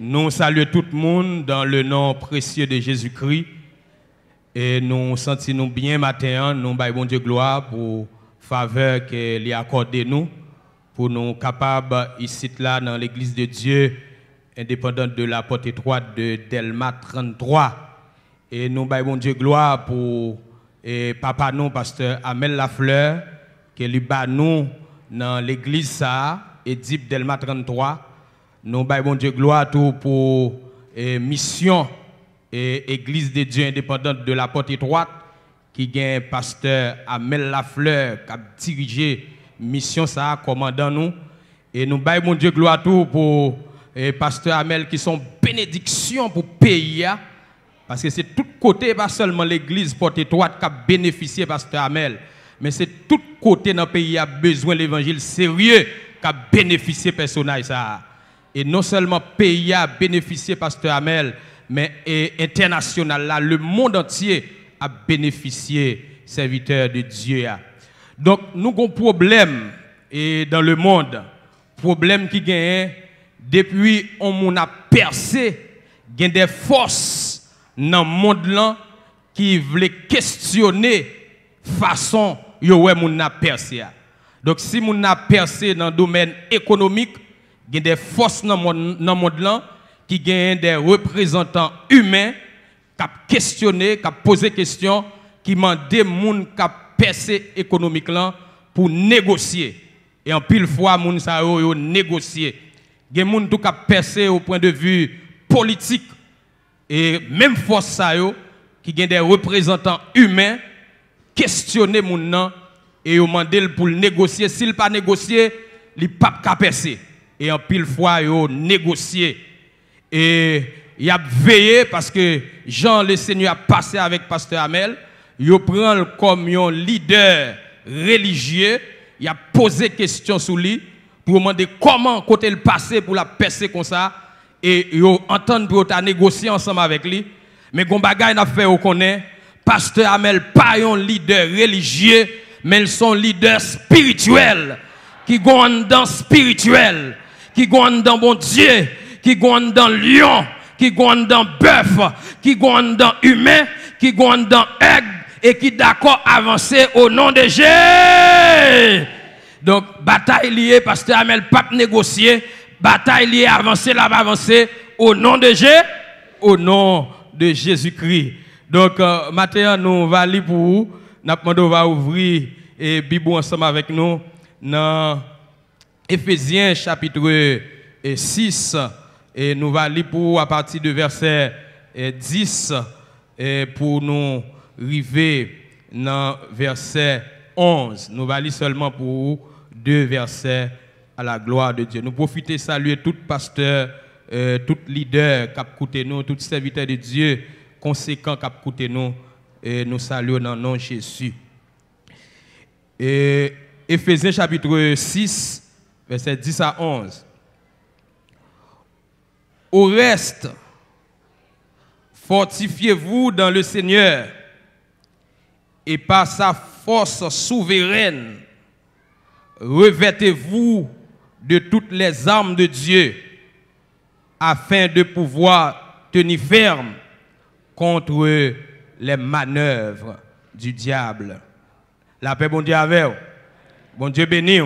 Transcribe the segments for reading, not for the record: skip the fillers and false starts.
Nous saluons tout le monde dans le nom précieux de Jésus-Christ. Et nous sentons bien matin, nous baillons bon Dieu gloire pour faveur qu'il a accordé nous, pour nous capables ici là dans l'église de Dieu, indépendante de la porte étroite de Delma 33. Et nous baillons bon Dieu gloire pour papa nous, pasteur Amel Lafleur, qui lui bat nous dans l'église ça, Edip Delma 33. Nous baillons bon Dieu gloire tout pour mission et église de Dieu indépendante de la porte étroite qui gagne pasteur Amel Lafleur qui a dirigé mission ça commandant nous et nous baillons bon Dieu gloire tout pour pasteur Amel qui sont bénédiction pour pays parce que c'est tout côté pas seulement l'église porte étroite qui a bénéficié pasteur Amel mais c'est tout côté dans le pays a besoin de l'évangile sérieux qui a bénéficié personnage ça. Et non seulement pays a bénéficié pasteur Amel, mais international là, le monde entier a bénéficié serviteur de Dieu. Donc nous avons un problème dans le monde, problème qui gagne depuis on a percé, il y a des forces dans le monde là qui veulent questionner façon yo moun a percé. Donc si moun a percé dans le domaine économique, il y a des forces dans le monde là qui ont des représentants humains qui questionnent, qui posent des questions, qui demandent des gens qui percé économique là pour négocier. Et en pile fois, les gens ont négocié. Il y a des gens qui ont percé au point de vue politique. Et même force ça qui ont des représentants humains questionner les gens et demandent pour négocier. S'il n'a pas négocié, il ne peut pas percer. Et en pile fois, ils ont négocié. Et il a veillé parce que Jean le Seigneur a passé avec pasteur Amel. Il prend comme un leader religieux. Il a posé question sur lui pour demander comment côté le passé pour la percer comme ça. Et il entend pour négocier ensemble avec lui. Mais gon bagay n'a fait au connaît. Pasteur Amel pas un leader religieux, mais ils sont leaders spirituels qui ont dans spirituel. Qui gagne dans bon Dieu, qui gagne dans lion, qui gagne dans bœuf, qui gagne dans humain, qui gagne dans aigle et qui d'accord avancer au nom de Jésus. Donc bataille liée pasteur Amel pas négocier, bataille liée avancer là va avancer au nom de Jésus, au nom de Jésus-Christ. Donc maintenant nous va lire pour vous, nous va ouvrir et Bible ensemble avec nous dans Éphésiens chapitre 6, et nous allons lire pour à partir de verset 10 pour nous arriver dans verset 11. Nous allons lire seulement pour deux versets à la gloire de Dieu. Nous profitons saluer tout pasteur, tout leader qui a écouté nous, tout serviteur de Dieu conséquent qui a écouté nous, et nous saluons dans le nom de Jésus. Et Éphésiens chapitre 6, verset 10 à 11. Au reste, fortifiez-vous dans le Seigneur et par sa force souveraine, revêtez-vous de toutes les armes de Dieu afin de pouvoir tenir ferme contre les manœuvres du diable. La paix, bon Dieu avec vous. Bon Dieu béni.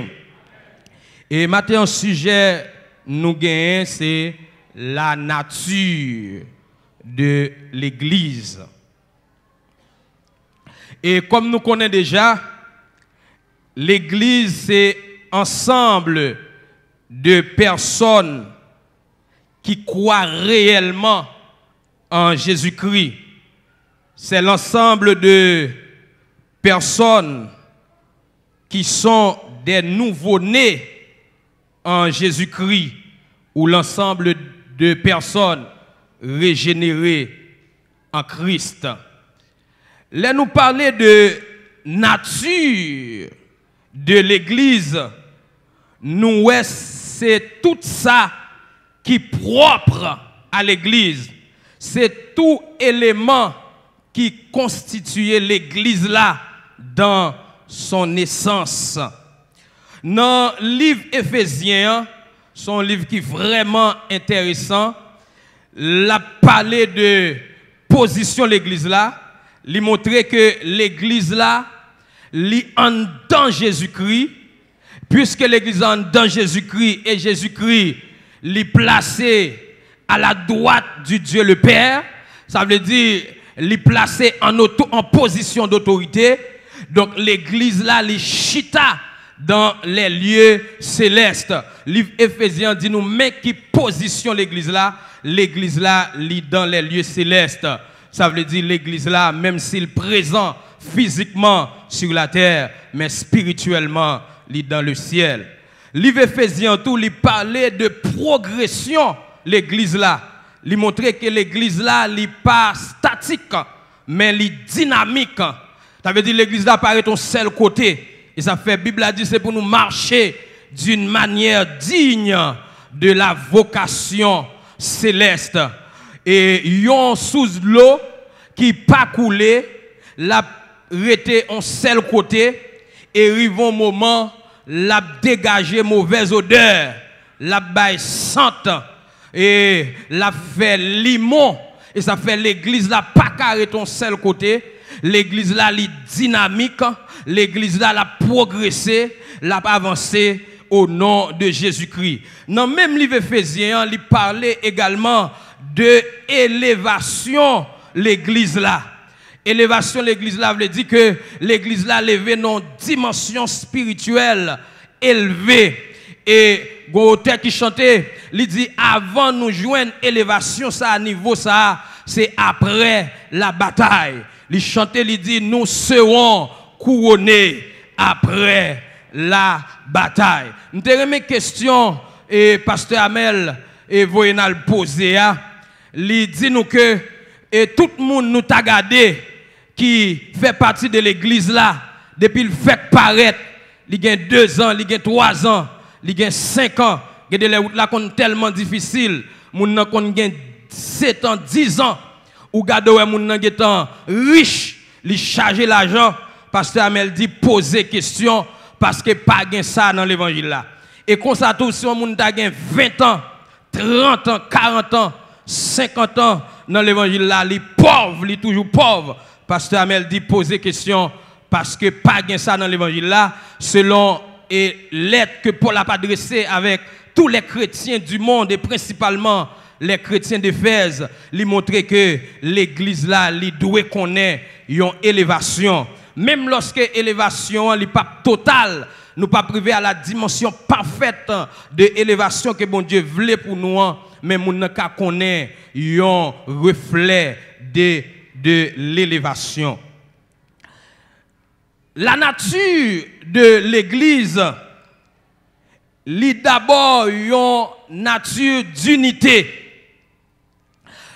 Et maintenant, le sujet nous gagnons, c'est la nature de l'Église. Et comme nous connaissons déjà, l'Église, c'est ensemble de personnes qui croient réellement en Jésus-Christ. C'est l'ensemble de personnes qui sont des nouveaux-nés en Jésus-Christ ou l'ensemble de personnes régénérées en Christ. Là, nous parler de nature de l'Église, nous c'est tout ça qui est propre à l'Église. C'est tout élément qui constitue l'Église là dans son essence. Dans le livre Éphésiens, c'est un livre qui est vraiment intéressant l'a parlé de position l'église là, lui montrer que l'église là, li en dans Jésus-Christ, puisque l'église en dans Jésus-Christ et Jésus-Christ li placé à la droite du Dieu le Père, ça veut dire li placé en position d'autorité. Donc l'église là, li chita dans les lieux célestes. Livre Éphésiens dit nous, mais qui position l'église là lit dans les lieux célestes. Ça veut dire l'église là, même s'il présent physiquement sur la terre, mais spirituellement, lit dans le ciel. Livre Éphésiens tout, il parlait de progression, l'église là. Il montrait que l'église là, n'est pas statique, mais elle dynamique. Ça veut dire l'église là paraît ton seul côté. Et ça fait, la Bible a dit, c'est pour nous marcher d'une manière digne de la vocation céleste. Et yon sous l'eau qui pas coulé, la rete en seul côté, et arrive un moment, la dégager mauvaise odeur, la baille sente, et la fait limon, et ça fait l'église là pas carré ton seul côté, l'église là li dynamique, l'église là la progressé, la avancé au nom de Jésus-Christ. Dans le même livre Éphésiens, il parlait également de élévation l'église là. Élévation l'église là veut dire que l'église là levé dans dimension spirituelle élevée. Et Gauter qui chantait, il dit avant nous joindre élévation ça à niveau ça, c'est après la bataille. Il chantait, il dit nous serons couronnés après la bataille. Nous avons une question et pasteur Amel et Voyenal posé, il dit nous que et tout le monde nous t'a gardé qui fait partie de l'église là depuis le fait paraître, il y a 2 ans, il y a 3 ans, il y a 5 ans, il y a des routes là qui tellement difficiles, moun nan kon gen 7 ans, 10 ans, ou gade ouais moun nan getan riche, li charger l'argent. Pasteur Amel dit poser question parce que pas gen ça dans l'évangile là. Et comme ça tout si on moun ta gen 20 ans, 30 ans, 40 ans, 50 ans dans l'évangile là, li pauvre, li toujours pauvre. Pasteur Amel dit poser question parce que pas gen ça dans l'évangile là, selon et lettre que Paul a adressée avec tous les chrétiens du monde et principalement les chrétiens d'Éphèse, lui montrer que l'église là, lui doit connaître une élévation. Même lorsque élévation n'est pas totale, nous pas privé à la dimension parfaite de élévation que bon Dieu voulait pour nous, mais nous ne connaître un reflet de l'élévation. La nature de l'église lit d'abord une nature d'unité.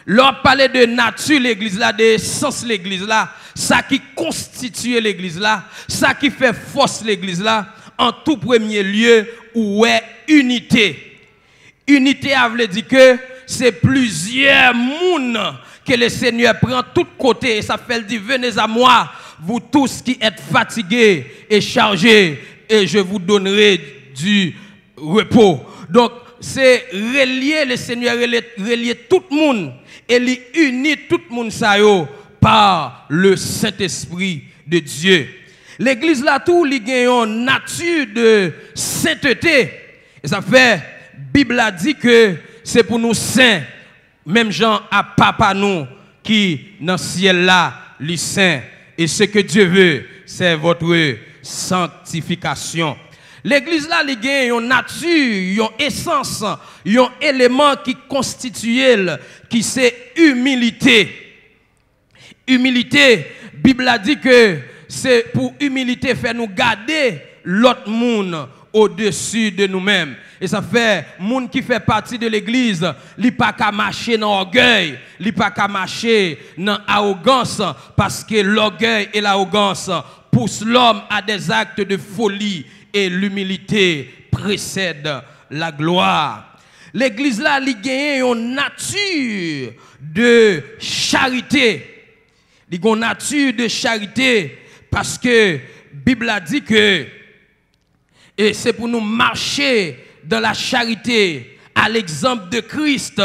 Lorsqu'on parle de nature l'église là, de sens l'église là, ça qui constitue l'église là, ça qui fait force l'église là, en tout premier lieu, où est unité. Unité a veut dire que c'est plusieurs monde que le Seigneur prend tous côtés et ça fait dire venez à moi, vous tous qui êtes fatigués et chargés, et je vous donnerai du repos. Donc, c'est relier le Seigneur, relier tout le monde, et lui unir tout le monde ça par le Saint-Esprit de Dieu. L'église là, tout, il y a une nature de sainteté. Et ça fait, Bible a dit que c'est pour nous saints, même gens à papa nous, qui dans le ciel là, les saints. Et ce que Dieu veut, c'est votre sanctification. L'église là, il y a une nature, une essence, un élément qui constitue, qui c'est humilité. Humilité, Bible a dit que c'est pour humilité faire nous garder l'autre monde au-dessus de nous-mêmes. Et ça fait, monde qui fait partie de l'église, il pas qu'à marcher dans l'orgueil, il pas qu'à marcher dans l'arrogance, parce que l'orgueil et l'arrogance poussent l'homme à des actes de folie et l'humilité précède la gloire. L'église là, il gagne une nature de charité. Il y a une nature de charité parce que la Bible a dit que et c'est pour nous marcher dans la charité à l'exemple de Christ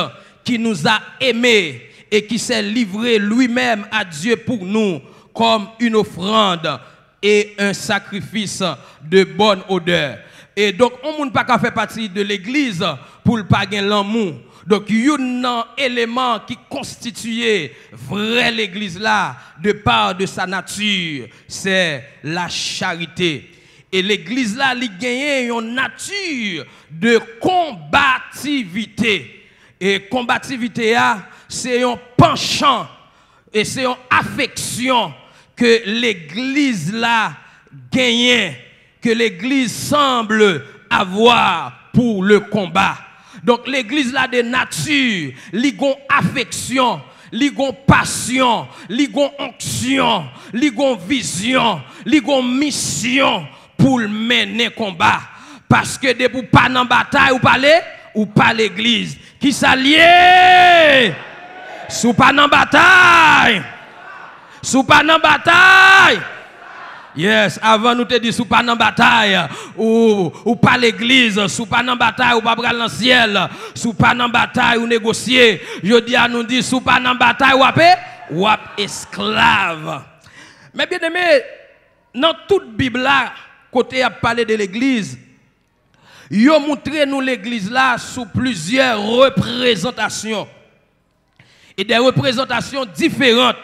qui nous a aimés et qui s'est livré lui-même à Dieu pour nous comme une offrande et un sacrifice de bonne odeur. Et donc, on ne peut pas faire partie de l'église pour ne pas gagner l'amour. Donc, il y a un élément qui constitue vrai l'église là, de part de sa nature, c'est la charité. Et l'église là, il gagne une nature de combativité. Et combativité, c'est un penchant et c'est une affection que l'église là gagne, que l'église semble avoir pour le combat. Donc l'église là de nature, ligon affection, ligon passion, ligon onction, ligon vision, ligon mission pour mener combat. Parce que de pour pas dans bataille ou pas l'église qui s'allie. Sous pas dans bataille. Sous pas dans bataille. Yes, avant nous te dit sous pas dans bataille ou pas l'église, sous pas dans bataille ou pas pral dans le ciel, sous pas dans bataille ou négocier. Je dis à nous dit sous pas dans bataille ou esclave. Mais bien aimé, dans toute Bible là, côté a parlé de l'église, yo montré nous l'église là sous plusieurs représentations. Et des représentations différentes.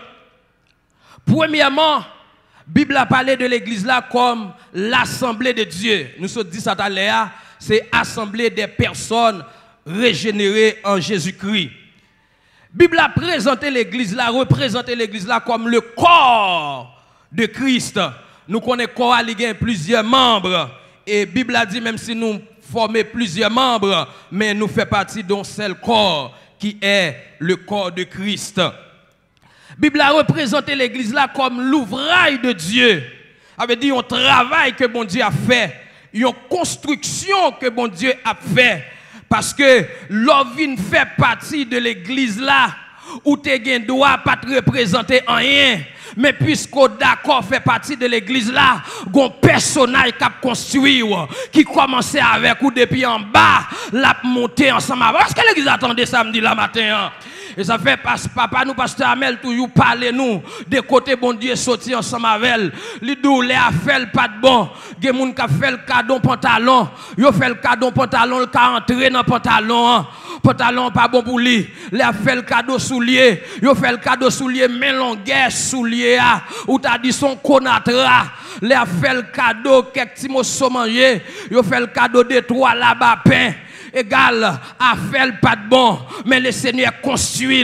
Premièrement, la Bible a parlé de l'église là comme l'assemblée de Dieu. Nous avons dit ça tout à l'heure, c'est l'assemblée des personnes régénérées en Jésus-Christ. La Bible a présenté l'église là, représenté l'église là comme le corps de Christ. Nous connaissons le corps, il y a plusieurs membres. Et la Bible a dit, même si nous formons plusieurs membres, mais nous faisons partie d'un seul corps qui est le corps de Christ. La Bible a représenté l'église là comme l'ouvrage de Dieu. Ça veut dire un travail que bon Dieu a fait, une construction que bon Dieu a fait. Parce que l'ovine fait partie de l'église là, où tu ne dois pas te représenter en rien. Mais puisqu'au d'accord fait partie de l'église là, un personnage qui a construit, qui commençait avec ou depuis en bas, l'a monté ensemble. Est-ce que l'église attendait samedi la matin? Et ça fait papa nous, pasteur Amel, toujours parler nous, de côté bon Dieu sorti ensemble avec elle. Les deux, les a fait pas de bon. Il y a des gens qui ont fait le cadeau pantalon. Ils ont fait le cadeau pantalon, le cas entré dans le pantalon. Pantalon pas bon pour lui. Il a fait le cadeau soulier. Il a fait le cadeau soulier, mais longueur soulier. Ou t'as dit son conatra. Il a fait le cadeau, quelques petits mots manger. Il a fait le cadeau de trois là-bas pain. Égal à faire pas de bon, mais le Seigneur construit,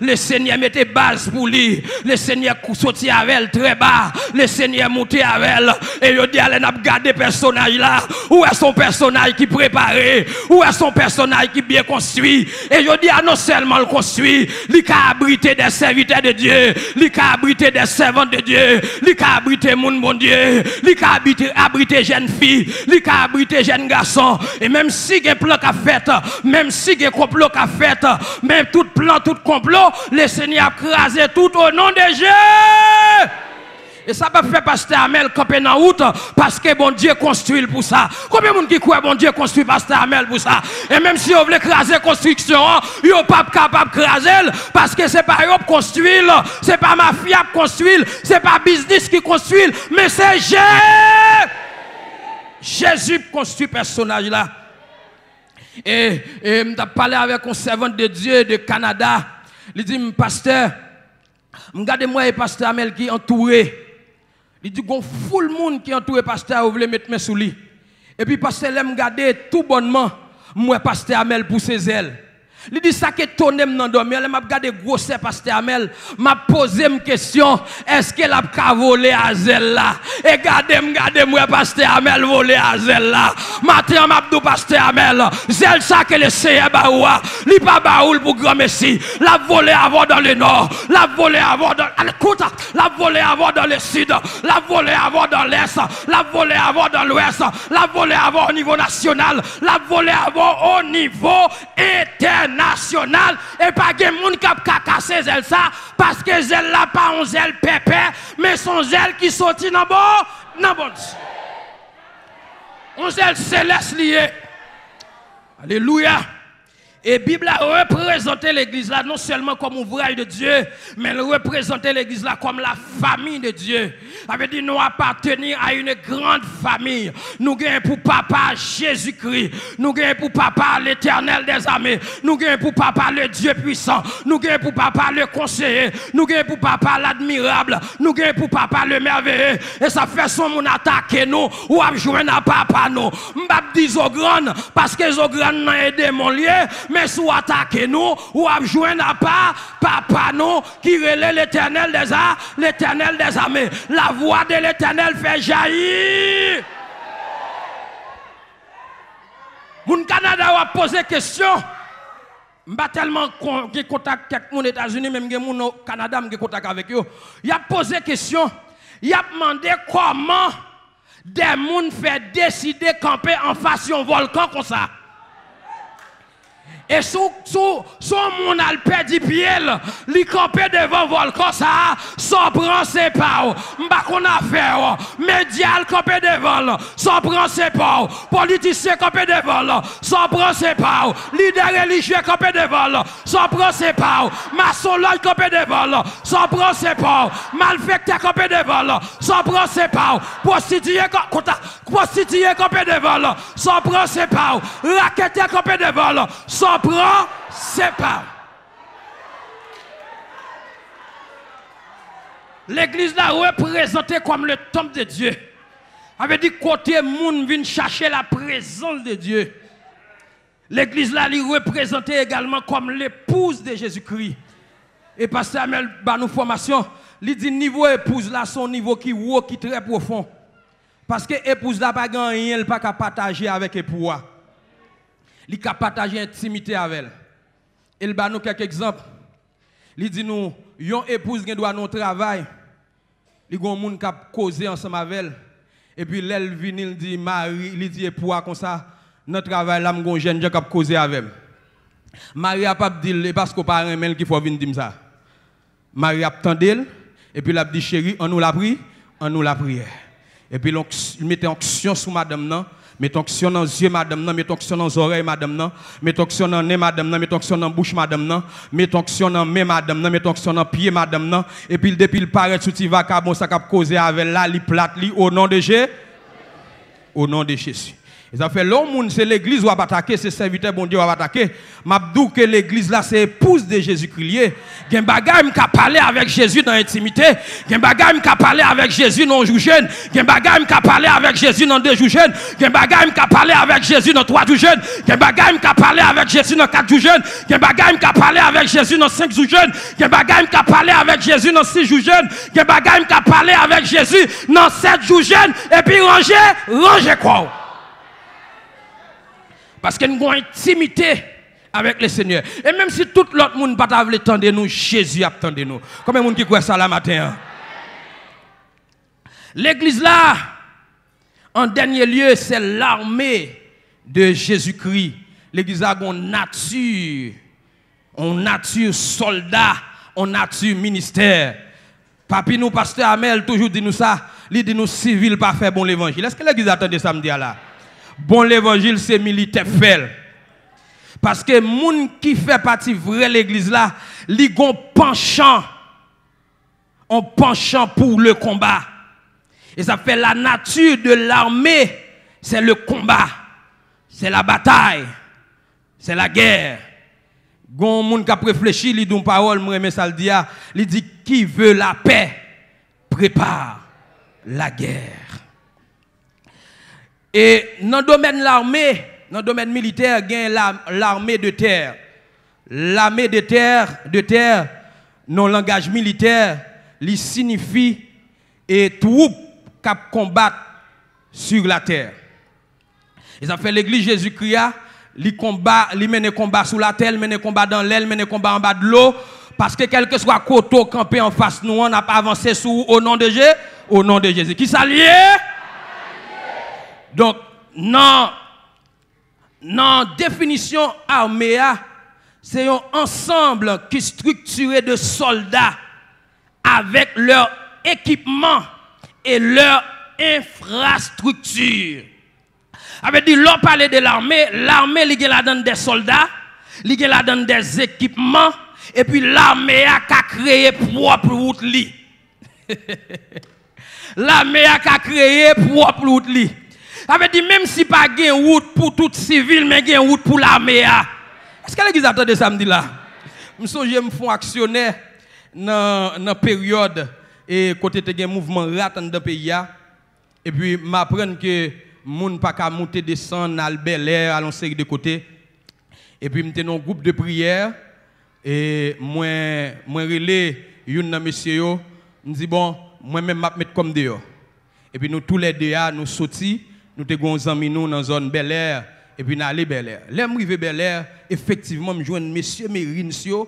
le Seigneur mettait base pour lui, le Seigneur sorti avec elle très bas, le Seigneur monté avec elle, et il dit, elle n'a pas gardé personnage là, où est son personnage qui préparé, où est son personnage qui bien construit, et il dit, non seulement le construit, il a abrité des serviteurs de Dieu, il a abrité des servantes de Dieu, il a abrité mon bon Dieu, il a abrité jeunes filles, il a abrité jeunes garçons, et même si il y a plan fait, même si il y a complot qu'a fait, même tout plan, tout complot, le Seigneur a crasé tout au nom de Dieu. Et ça peut faire pasteur Amel camper dans route parce que bon Dieu construit pour ça. Combien de monde qui croit bon Dieu construit pasteur Amel pour ça? Et même si on veut craser construction, ils sont pas capable de craser parce que c'est pas eux qui construisent, c'est pas mafia qui construit, c'est pas business qui construit, mais c'est Jésus qui construit personnage là. Et je parlé avec un servant de Dieu de Canada. Il dit, pasteur, regardez-moi et pasteur Amel qui est entouré. Il dit, il y a un full monde qui est entouré pasteur, vous voulez mettre mes sous lui. Et puis pasteur, je regarde tout bonnement, moi pasteur Amel pour ses ailes. Il dit ça que tonne m'nan dormi, elle m'a regardé grosseur pasteur Amel, m'a posé une question, est-ce qu'elle a pas volé à Zel là? Et regardez moi pasteur Amel volé à Zel là. Matin m'a dit pasteur Amel, Zel ça que le Seigneur baoua, li pas baoul pour grand messie, la volé avant dans le nord, la volé avant dans écoute, la volé avant dans le sud, la volé avant dans l'est, la volé avant dans l'ouest, la volé avant au niveau national, la volé avant au niveau international. Et pas de monde qui a cassé zèle ça parce que zèle là pas un zèle pépé mais son zèle qui sorti dans bon un zèle céleste lié. Alléluia. Et la Bible a représenté l'église là non seulement comme ouvrage de Dieu, mais elle représentait l'église là comme la famille de Dieu. Ça veut dire nous appartenir à une grande famille. Nous gagnons pour papa Jésus-Christ. Nous gagnons pour papa l'Éternel des armées. Nous gagnons pour papa le Dieu puissant. Nous gagnons pour papa le conseiller. Nous gagnons pour papa l'admirable. Nous gagnons pour papa le merveilleux. Et ça fait son mon attaquer nous ou à jouer à papa nous. M'bap dit Zogran parce que Zogran n'a aidé mon lieu. Mais si vous attaquez nous, ou à jouer n'a pas, papa nous, qui relève l'Éternel des armées. La voix de l'Éternel fait jaillir. Mon Canada a posé question. Je ne suis pas tellement en contact avec les États-Unis, même au Canada, je suis en contact avec eux. Il a posé question. Il a demandé comment des gens font décider de camper en face d'un volcan comme ça. Et son mon a perdu pied, li campé devant volcan ça, sans prend ses pas. M'ba qu'on a fait, médial campé devant, sans prend ses pas. Politicien campé devant, sans prend ses pas. Leader religieux campé devant, sans prend ses pas. Maçonnerie campé devant, sans prend ses pas. Malfecteur campé devant, sans prend ses pas. Prostitué campé devant, sans prend ses pas. Raqueteur campé devant, sans prend ses pas. L'église là représentée comme le temple de Dieu. Avait dit côté moun vient chercher la présence de Dieu. L'église là est représentée également comme l'épouse de Jésus-Christ. Et pasteur Amel ba nous formation, il dit niveau épouse là son niveau qui haut qui très profond. Parce que épouse là pas rien, elle pas qu'à partager avec époux. Il a partagé intimité avec elle. Il va nous quelques exemples. Il dit nous, yon épouse qui doit nous travail. Il y a un monde qui a causé ensemble avec elle. Et puis elle vient, il dit Marie, il dit époux comme ça, notre travail là, mon jeune qui a causé avec elle. Marie a pas dit parce qu'on parle même qu'il faut venir dire ça. Marie a attendu et puis il a dit chérie, on nous l'a pris, on nous l'a prière. Et puis il mettait onction sur madame nan. Mets onction dans les yeux, madame, mets onction dans les oreilles, madame, mets onction dans le nez, madame, mets onction dans la bouche, madame, mets onction dans la main, madame, mets onction dans le pied, madame, et puis depuis il paraît tout il va bon ça cap causer avec là, li plate li au nom de Jésus. Au nom de Jésus. Et ça fait l'homme, c'est l'église qui va attaquer, c'est serviteur bon Dieu qui va attaquer. M'abdou que l'église là c'est épouse de Jésus-Christ. Gen bagay qui parler avec Jésus dans l'intimité, gen bagay qui parler avec Jésus dans jour jeune, gen bagay qui parler avec Jésus dans 2 jours jeune, gen bagay qui parler avec Jésus dans 3 jours jeune, gen bagay qui parler avec Jésus dans 4 jours jeune, gen bagay qui parler avec Jésus dans 5 jours jeune, gen bagay qui parler avec Jésus dans 6 jours jeune, gen bagay qui parler avec Jésus dans 7 jours jeune et puis ranger quoi? Parce que nous avons une intimité avec le Seigneur. Et même si tout l'autre monde pas attendre nous, Jésus attend nous. Combien de monde qui croit ça la matin? L'église là, en dernier lieu, c'est l'armée de Jésus-Christ. L'église a une nature soldat, une nature ministère. Papi nous, pasteur Amel, toujours dit nous ça. Il dit nous civil pas faire bon l'évangile. Est-ce que l'église attendait samedi là? Bon l'évangile c'est militaire fait. Parce que moun qui fait partie vraie l'église là, li gon penchant. On penchant pour le combat. Et ça fait la nature de l'armée, c'est le combat. C'est la bataille. C'est la guerre. Gon moun qui a réfléchi, li don parole, moi mais ça le dit, il dit qui veut la paix prépare la guerre. Et dans le domaine de l'armée, dans le domaine militaire, il y a l'armée de terre. L'armée de terre, dans le langage militaire, il signifie et troupes qui combattent sur la terre. Et ça fait l'église Jésus-Christ, il mène combat sur la terre, il mène combat dans l'air, il mène combat en bas de l'eau. Parce que quel que soit côté campé en face nous, on n'a pas avancé au nom de Jésus. Au nom de Jésus. Qui s'allie? Donc, dans définition armée, c'est un ensemble qui est structuré de soldats avec leur équipement et leur infrastructure. Avec dit, l'on parlait de l'armée, l'armée, il y a là-dedans des soldats, Il y a là-dedans des équipements et puis l'armée a créé propre route li. L'armée a créé propre route li. Ça veut dire même si pas gain route pour tout civil mais gain route pour l'armée. Est-ce que l'église attend de samedi là? Je me fais actionnaire dans la période et côté de mouvement rat dans le pays et puis m'apprendre que moun pas ka monter descendre à Bel Air à une série de côtés et puis m'étais dans un groupe de prière et moi relé une dans monsieur yo me dit bon moi même m'a mettre comme dehors et puis nous tous les deux nous sortis nous te gon amis nous dans zone Bel Air et puis nous aller Bel Air là m'rivé Bel Air effectivement me joindre monsieur Mérinsio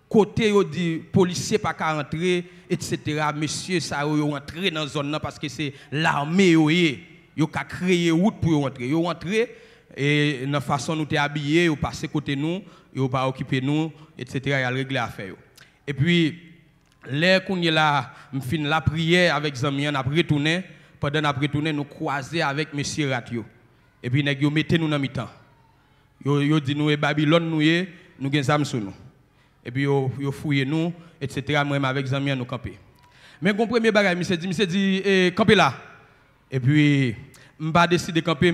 côté yo dit policier pas ka rentrer etc. monsieur ça yo rentrer dans zone là parce que c'est l'armée yo ka créer route pour rentrer yo rentrer et dans façon nous t'es habillé yo passer côté nous yo pas occuper nous etc. y a régler affaire yo et puis là qu'on y là me fin la prière avec zami on a retourné pendant n'a retourné nous croiser avec monsieur Ratio et puis nèg yo mettez nous dans mi-temps yo dit nous Babylone nous gen zam sur nous et puis yo fouillé nous etc. moi avec zami nous camper mais gon premier bagage monsieur dit camper là et puis m'pas décidé camper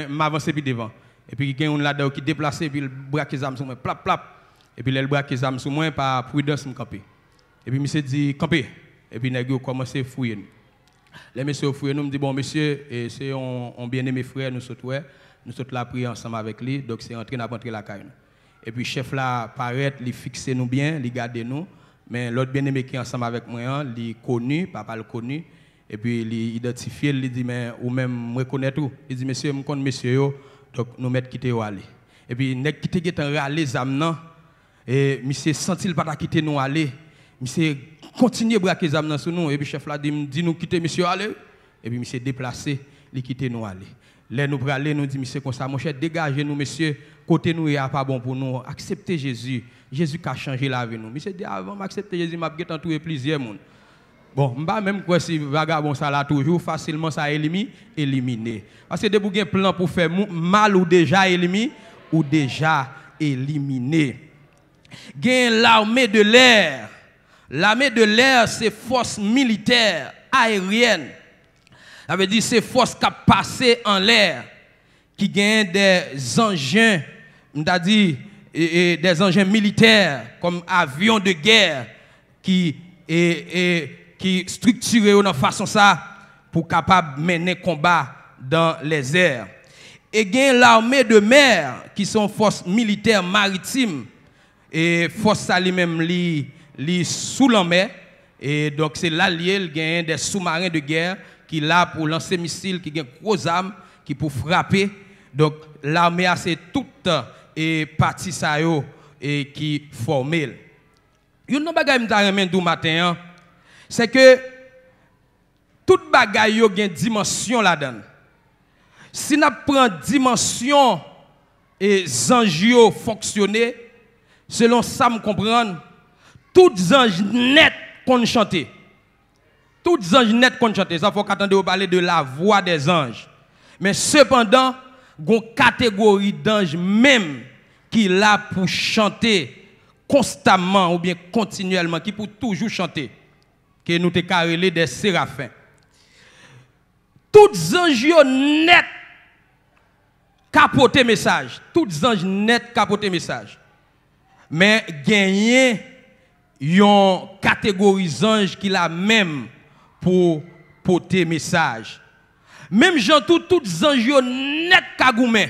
m'avancer puis devant et puis il y a un là qui déplacer puis il braque les armes sur moi plap plap et puis il braque les armes sur moi par prudence me camper et puis monsieur dit camper et puis nèg yo commencé fouiller nous les messieurs fouiller nous me dit bon monsieur et c'est on bien-aimé frère nous sauter nous sauter la prière ensemble avec lui donc c'est entrer n'a rentrer la caille et puis chef là paraît il fixer nous bien il garder nous mais l'autre bien-aimé qui est ensemble avec moi il connu papa le connu et puis il identifié il dit mais ou même me reconnaître tout il dit monsieur me connais monsieur yo donc nous mettre quitter aller et puis nèg qui te gen râler zam nan et monsieur senti il pas quitter nous aller monsieur continue braquer zam nan sur nous et puis chef là dit nous quitter monsieur aller et puis monsieur déplacé il quitter nous aller là nous aller nous dit monsieur comme ça mon cher dégagez nous monsieur côté nous est pas bon pour nous accepter Jésus qui a changé la vie nous monsieur dit avant m'accepter Jésus m'a gêté entouré plusieurs monde. Bon, m'ba même quoi si vagabond ça là toujours facilement ça éliminé. Parce que des bouquins plan pour faire mal ou déjà éliminé ou déjà éliminé. Gain l'armée de l'air. L'armée de l'air c'est force militaire aérienne. Ça veut dire c'est force qui passé en l'air qui gagne des engins, m'ta dit des engins militaires comme avions de guerre qui structuré de façon ça pour capable mener combat dans les airs. Et gain l'armée de mer qui sont forces militaires maritimes et force ça lui-même li sous la mer et donc c'est l'allié il gagne des sous-marins de guerre qui là pour lancer missiles qui gagne gros armes qui pour frapper donc l'armée a c'est toute et partie ça yo et qui formé. Une bagay m'ta remen dou matin c'est que toute bagaille yo gen dimension là-dedans. Si n'a prend dimension et anges yo fonctionner selon ça me comprendre toutes anges net qu'on chanter. Toutes anges net qu'on chanter, ça faut qu'attendre au parler de la voix des anges. Mais cependant, gon catégorie d'anges même qui là pour chanter constamment ou bien continuellement qui pour toujours chanter. Que nous te carrelé des séraphins. Toutes anges net capoter message. Toutes anges net capoter message. Mais gagner yon catégorie ange qui la même pour porter message. Même gens toutes anges net kagoumen.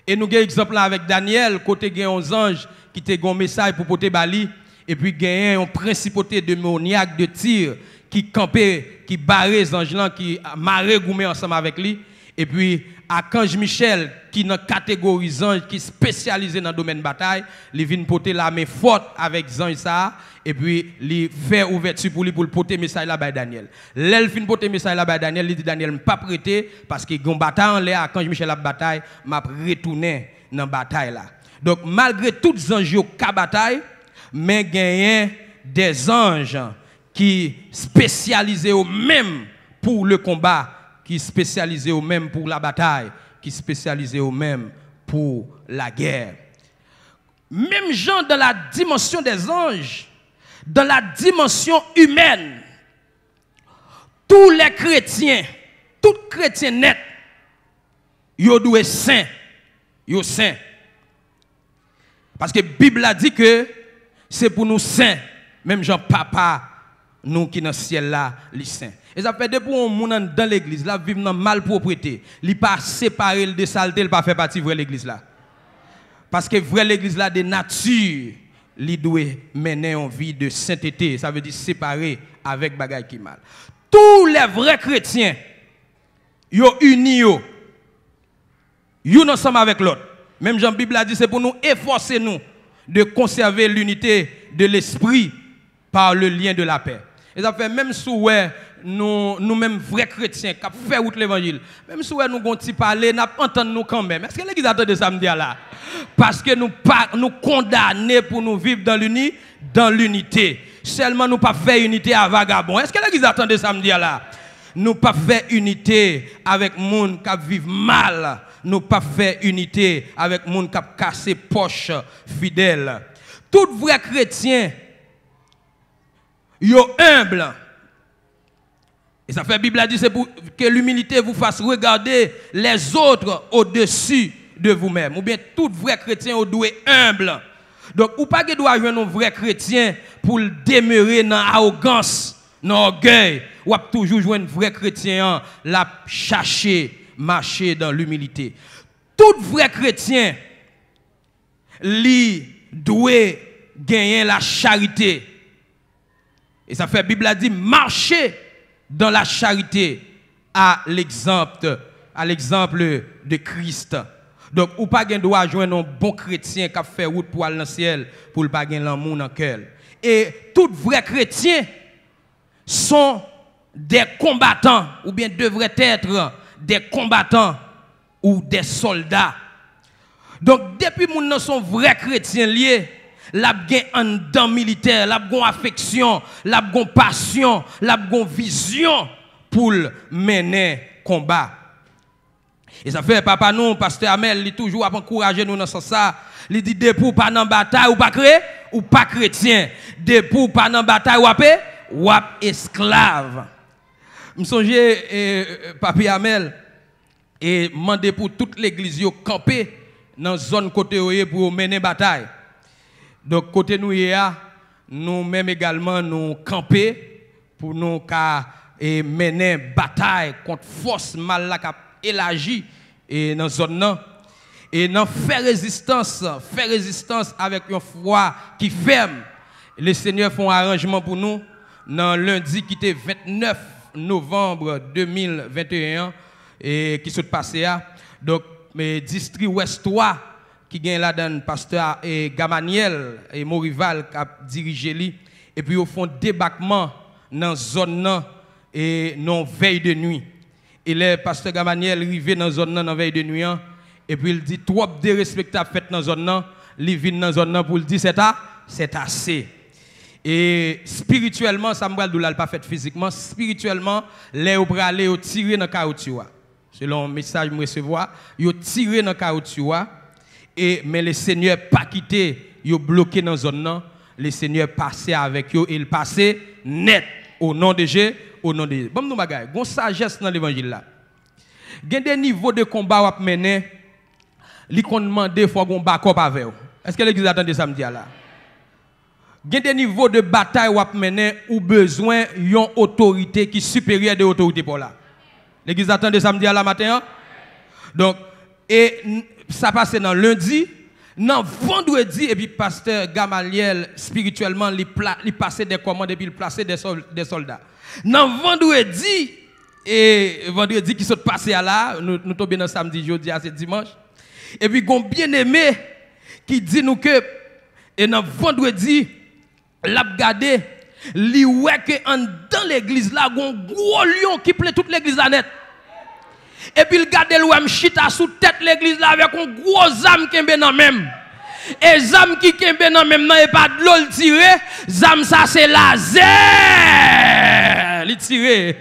Et nous avons exemple avec Daniel côté gen 11 anges qui te gon message pour porter bali. Et puis, il y a une principauté démoniaque de tir qui campait, qui barrait les anges là, qui marrait goumé ensemble avec lui. Et puis, Archange Michel, qui est dans la catégorie ange, qui est spécialisé dans le domaine de bataille, il vient porter la main forte avec ange ça. Et puis, il fait ouverture pour lui pour porter message là-bas Daniel. L'elle fin porter message là-bas Daniel, il dit Daniel, je ne pas prêter parce que une bataille en l'air, Archange Michel a bataille, m'a retourné dans la bataille là. Donc, malgré toutes les anges qui bataille, mais gagnent des anges qui spécialisés eux-mêmes pour le combat, qui spécialisés eux-mêmes pour la bataille, qui spécialisés eux-mêmes pour la guerre. Même gens dans la dimension des anges, dans la dimension humaine, tous les chrétiens, tout chrétien net, yo doit être saint, yo saint. Parce que la Bible a dit que c'est pour nous saints, même Jean Papa, nous qui dans le ciel là, les saints. Et ça fait depuis on monde dans l'église là vivre dans malpropreté, il pas séparer de saleté, il pas faire partie de l'église là. Parce que vrai l'église là de nature, il doit mener une vie de sainteté, ça veut dire séparer avec bagaille qui mal. Tous les vrais chrétiens yo unis yo ensemble avec l'autre. Même Jean Bible a dit c'est pour nous efforcer nous de conserver l'unité de l'esprit par le lien de la paix. Et ça fait même sous nous mêmes vrais chrétiens qui fait route l'évangile, même si nous avons parlé, nous entendons nous quand même. Est-ce que l'église attend de samedi là? Parce que nous condamnés pour nous vivre dans l'unité. Seulement nous pas faire unité à vagabond. Est-ce que l'église attend de samedi là? Nous pas faire unité avec monde qui vivent mal. Nous pas faire unité avec monde qui cassé poche fidèle. Tout vrai chrétien yo humble. Et ça fait la Bible a dit c'est pour que l'humilité vous fasse regarder les autres au-dessus de vous-même. Ou bien tout vrai chrétien doit être humble. Donc ou pas que doit joindre un vrai chrétien pour demeurer dans l'arrogance, dans l'orgueil. Ou toujours joindre un vrai chrétien la chercher, marcher dans l'humilité. Tout vrai chrétien lui doit gagner la charité. Et ça fait la Bible a dit marcher dans la charité à l'exemple de Christ. Donc ou pas gain droit joindre un bon chrétien qui a fait route pour aller dans le ciel pour pas gain l'amour dans cœur. Et tout vrai chrétien sont des combattants ou bien devraient être des combattants ou des soldats. Donc depuis moun sont vrais chrétiens liés, la gen en dedans militaire, la gon affection, la gon passion, la gon vision pour mener combat. Et ça fait papa nous, pasteur Amel, il toujours encourager nous dans ce sens. Il dit depuis pas dans bataille ou pas créé ou pas chrétien, depuis pas dans bataille ou esclave. Me songe papi Amel et mandé pour toute l'église yo camper dans zone côté pour mener bataille. Donc côté nous même également nous camper pour nous mener bataille contre force mal la cap élargi et dans zone là et dans faire résistance avec une foi qui ferme. Les seigneurs font arrangement pour nous dans lundi qui était 29 novembre 2021 et qui s'est passé à donc mais district ouest 3 qui gagne là-dedans pasteur Gamaniel et mon rival qui a dirigé lui et puis au fond débarquement dans zone là et non veille de nuit et le pasteur Gamaniel arrivé dans zone là dans veille de nuit et puis il dit trop de respectable fait dans zone là il vient dans zone là pour le dire c'est assez. Et spirituellement ça me va pas fait physiquement spirituellement les ou aller au tirer dans caoutchouc selon le message que je recevoir yo tiré dans caoutchouc et mais le Seigneur pas quitté yo bloqué dans zone là le Seigneur passé avec yo il passé net au nom de Jésus au nom de Jésus. Bon nous bagaille gon sagesse dans l'évangile là gen des niveaux de combat ou mener li kon demander faut gon backup avec. Est-ce que l'église attend de samedi là? Gen des niveaux de bataille ou mener ou besoin yon autorité qui supérieure de autorité pour là. L'église attend de samedi à la matin. Donc et ça passe dans lundi, dans vendredi et puis pasteur Gamaliel spirituellement il passait des commandes et puis il plaçait des soldats. Dans vendredi qui sont passés à là, nous tombons dans samedi, jeudi à ce dimanche. Et puis gon bien-aimé qui dit nous que et dans vendredi l'a regardé li ouais que dans l'église là gon gros lion qui plaît toute l'église là net. Et puis il garde l'ouem chita sous tête l'église là avec un gros âme qui est dans même. Et zam qui est dans même non et pas de l'eau tiré, zam ça c'est laser. Il tiré.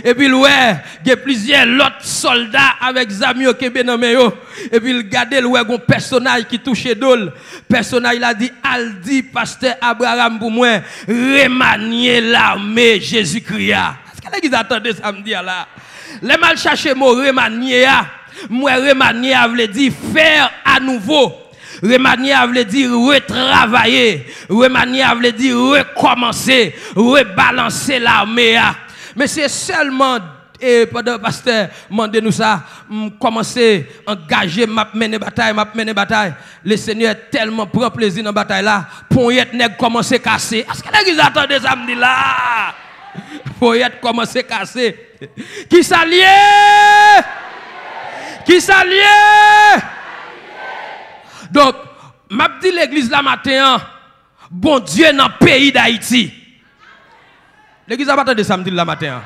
Et puis, ouais, il y a plusieurs autres soldats avec Zamio qui sont dans yo. Et puis, il regarde, il y a un personnage qui touche d'ol. Le personnage il a dit, Aldi, pasteur Abraham pour moi, remanier l'armée Jésus-Christ. Est-ce que vous attendez ça me dire là? Les mal chercher mot remanier, moi remanier veut dire faire à nouveau. Remanier veut dire retravailler. Remanier veut dire recommencer, rebalancer l'armée. Mais c'est seulement, et pendant que pasteur demande nous ça, commencer à engager, m'a mener bataille. Le Seigneur est tellement prend plaisir dans la bataille là, pour y être commencer à casser. Est-ce que vous attendez ça me dit là? Pour y être commencer à casser. Qui s'allie? Qui s'allie? Donc, m'a dit l'église la matin, bon Dieu dans le pays d'Haïti. L'église a pas de samedi la matin.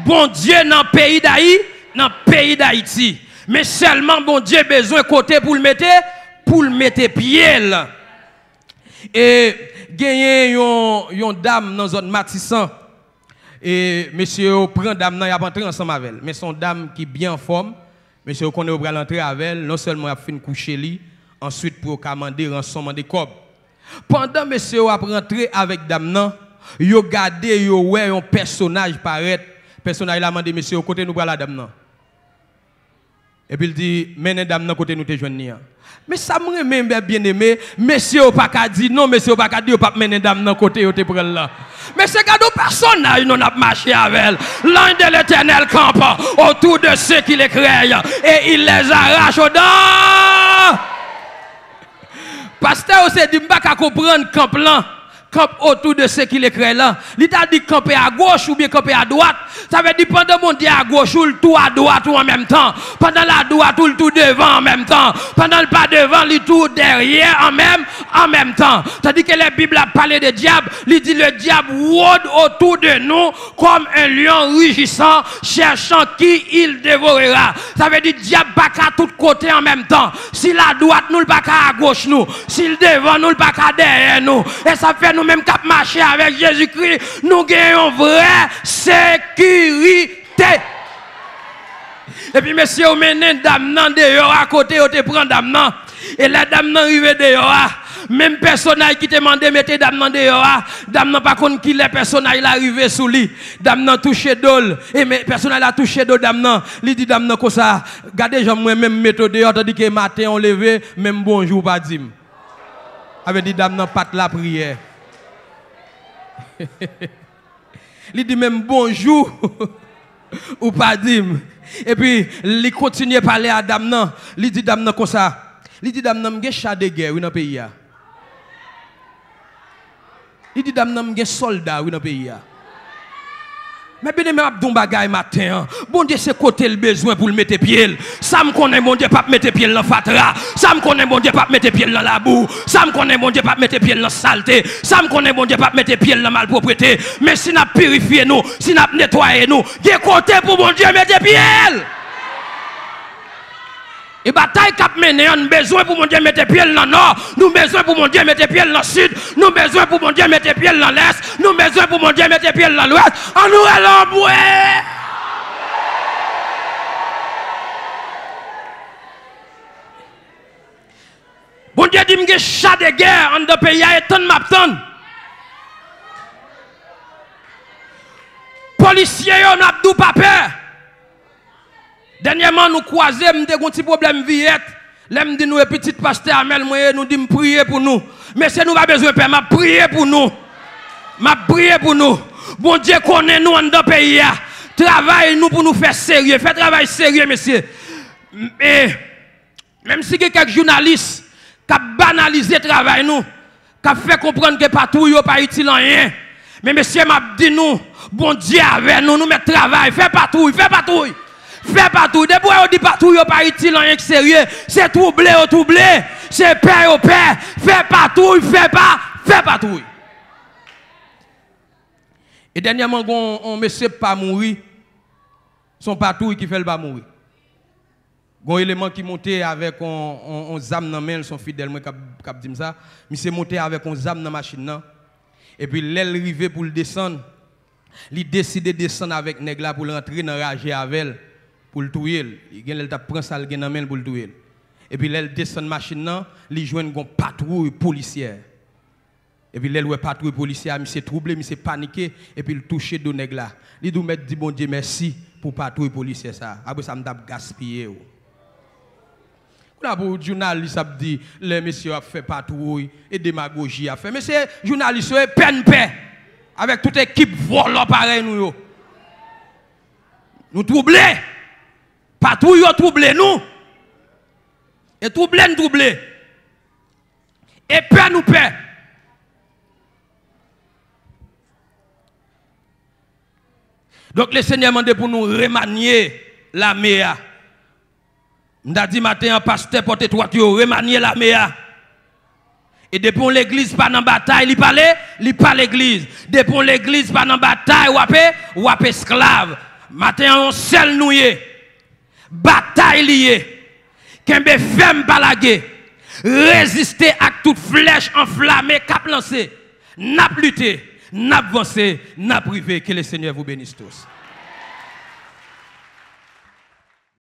Bon Dieu dans le pays d'Haïti. Mais seulement bon Dieu besoin côté pour le mettre pied. Et gagner yon dame dans zone Matissan. Et monsieur prend dame nan y a entrer ensemble avec elle. Mais son dame qui bien en forme, monsieur connaît au bras l'entrée avec elle, non seulement a fin coucher li, ensuite pour commander rançon de cob. Pendant monsieur a rentré avec dame nan, yo gardé yo ouais un personnage paraître, personnage la mandé monsieur côté nous bras la dame nan. Et puis il dit menez dame nan côté nous te joindre. Mais ça me remet bien aimé, monsieur pas ka dit non, monsieur pas ka dit pas mener dame nan côté yo te prendre là. Mais c'est cadeau personnage nous n'a marché avec elle. L'ange de l'Éternel campe autour de ceux qui les créent et il les arrache au dents. Pasteur aussi dit pas qu'à comprendre camp là. Camp autour de ceux qui les créent là. Il t'a dit camper à gauche ou bien camper à droite. Ça veut dire pendant mon Dieu à gauche ou le tout à droite ou en même temps. Pendant la droite ou le tout devant en même temps. Pendant le pas devant, le tout derrière en même temps. C'est-à-dire que la Bible a parlé de diable. Il dit le diable rôde autour de nous comme un lion rugissant, cherchant qui il dévorera. Ça veut dire diable pas qu'à tous côtés en même temps. Si la droite nous le pas qu'à gauche nous. Si le devant nous le pas qu'à derrière nous. Et ça fait nous-mêmes qui marcher avec Jésus-Christ, nous gagnons vraie sécurité. Et puis, monsieur, vous menez dame nan dehors à côté, vous te prend dame nan. Et la dame nan arrive dehors. Même personnage qui te demande de mettre dame nan dehors. Dame nan pas contre qui les personnages arrivé sous lui. Dame nan touché d'ol. Et mais personnage a touché d'ol dame nan. Il dit dame nan comme ça. Regardez, j'aime même mettre dehors, tandis que matin on levé, même bonjour pas dit. Avait dit dame nan pas la prière. Il dit même bonjour ou pas dit. Et puis il continue à parler à dame nan. Il dit dame nan comme ça. Il dit dame nan m'gen chat de guerre dans le pays. Il dit dame nan m'gen soldat dans le pays. Mais bien aimé abdon bagay matin. Bon Dieu c'est côté le besoin pour le mettre pied. Ça me connaît bon Dieu pas mettre pied dans fatra. Ça me connaît bon Dieu pas mettre pied dans la boue. Ça me connaît bon Dieu pas mettre pied dans saleté. Ça me connaît bon Dieu pas mettre pied dans malpropreté. Mais si n'a purifié nous, si n'a nettoyé nous, il y a côté pour bon Dieu mettre pied. Et bataille cap mené, on a besoin pour mon Dieu mettre pied dans le nord, nous besoin pour mon Dieu mettre pied dans le sud, nous besoin pour mon Dieu mettre pied dans l'est, nous besoin pour mon Dieu mettre pied dans l'ouest, on nous est l'emboué. Bon Dieu dit que chat de guerre en deux pays et tant m'attend. Policiers on a tout pas peur. Dernièrement, nous croisons, nous avons un petit problème viette. Là, nous disons, petit pasteur Amel, nous disons, priez pour nous. Mais si nous n'avons pas besoin de paix, je prie pour nous. Je prie pour nous. Bon Dieu connaît nous dans le pays. Travaille nous pour nous faire sérieux. Faites travail sérieux, monsieur. Et même si quelques journalistes qui ont banalisé le travail, nous, qui ont fait comprendre que partout, il n'y a pas utile rien. Mais monsieur m'a dit nous, bon Dieu avec nous, nous mettons travail. Fais patrouille, fais patrouille. Fais partout. Depuis on dit partout, il pas utile en extérieur. C'est troublé au troublé. C'est père au père. Fais partout, fais partout. Et dernièrement, on monsieur pas mourir. Son patrouille qui fait le pas mourir. Un élément qui montait avec un zam dans main, son fidèle, moi qui dit ça. Monsieur monté avec un zam dans machine. Et puis l'aile rivé pour le descendre. Il décide de descendre avec nèg là pour rentrer dans rage avec elle pour le tuer. Il prend ça dans main pour le tuer. Et puis elle descend machine là, il joint une patrouille policière. Et puis elle patrouille policière, il s'est troublé, il s'est paniqué et puis il touche de nèg là. Il doit mettre dit bon Dieu merci pour patrouille policière ça. Après ça m'a gaspillé. Là pour journaliste a dit les messieurs a fait patrouille et démagogie a fait. Mais c'est journaliste peine paix avec toute équipe volant pareil nous yo. Nous troublés. Patrouille yo troublé nous. Et troublé nous troublé. Et paix nous paix. Donc le Seigneur m'a demandé pour nous remanier la méa. M'da dit matin un pasteur porte toi tu remanier la méa. Et depuis l'église pas dans bataille, il parle l'église. Depuis l'église pas dans bataille, ou esclave. Matin on seul noué. Bataille liée. Kembe femme balagé. Résister à toute flèche enflammée cap lancé. N'a lutté, n'a avancé, n'a privé. Que le Seigneur vous bénisse tous.